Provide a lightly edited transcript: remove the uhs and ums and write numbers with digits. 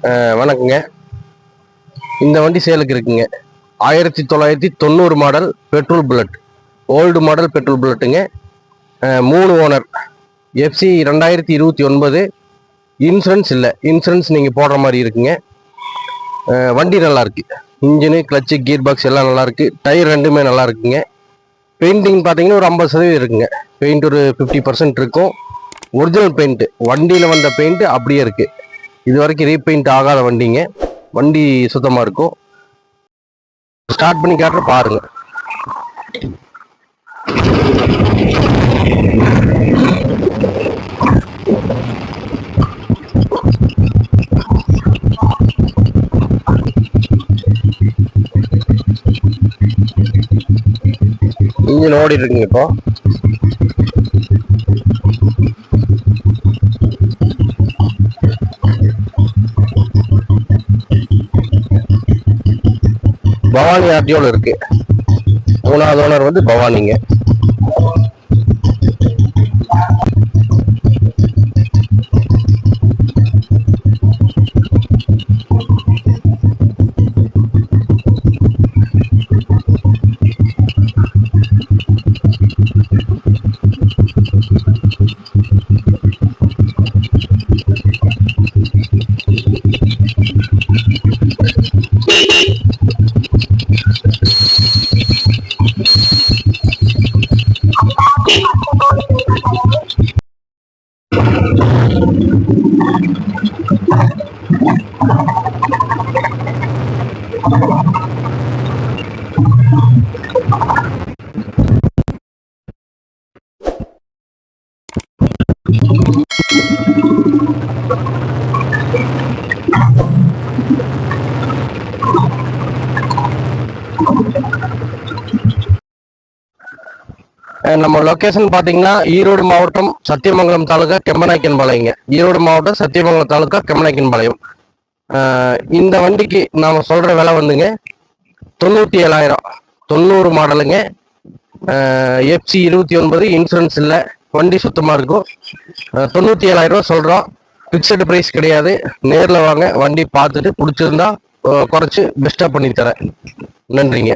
வணக்கங்க. இந்த வண்டி சேலுக்கு இருக்குங்க. 1990 model petrol bullet, old model petrol புல்லட்டுங்க. 3 ஓனர், எஃப்சி 2029. இன்சூரன்ஸ் இல்லை, இன்சூரன்ஸ் நீங்கள் போடுற மாதிரி இருக்குங்க. வண்டி நல்லா இருக்கு. இன்ஜினு, கிளச்சு, கீர் பாக்ஸ் எல்லாம் நல்லா இருக்கு. டயர் ரெண்டுமே நல்லா இருக்குங்க. பெயிண்டிங் பார்த்தீங்கன்னா ஒரு 50% இருக்குங்க. பெயிண்ட் ஒரு 50% இருக்கும். ஒரிஜினல் பெயிண்ட், வண்டியில் வந்த பெயிண்ட் அப்படியே இருக்கு. இது வரைக்கும் ரீபெயிண்ட் ஆகாத வண்டிங்க. வண்டி சுத்தமாக இருக்கும். ஸ்டார்ட் பண்ணி காட்டுற பாருங்க. இன்ஜின் ஓடி இருக்குங்க. இப்போ பவானி ஆர்டியோல இருக்கு. 3வது ஓனர் வந்து பவானிங்க. நம்ம லொகேஷன் பாத்தீங்கன்னா ஈரோடு மாவட்டம் சத்தியமங்கலம் தாலுகா கெம்மநாயக்கன்பாளையங்க. ஈரோடு மாவட்டம் சத்தியமங்கலம் தாலுகா கெம்மநாயக்கன்பாளையம். இந்த வண்டிக்கு நாம சொல்ற விலை வந்துங்க 97,000. 90 மாடலுங்க. எஃப்சி 29, இன்சூரன்ஸ் இல்லை, வண்டி சுத்தமா இருக்கும். 97,000 ரூபா சொல்றோம். பிக்சடு பிரைஸ் கிடையாது. நேரில் வாங்க, வண்டி பார்த்துட்டு பிடிச்சிருந்தா குறைச்சு பெஸ்டா பண்ணி தரேன். நன்றிங்க.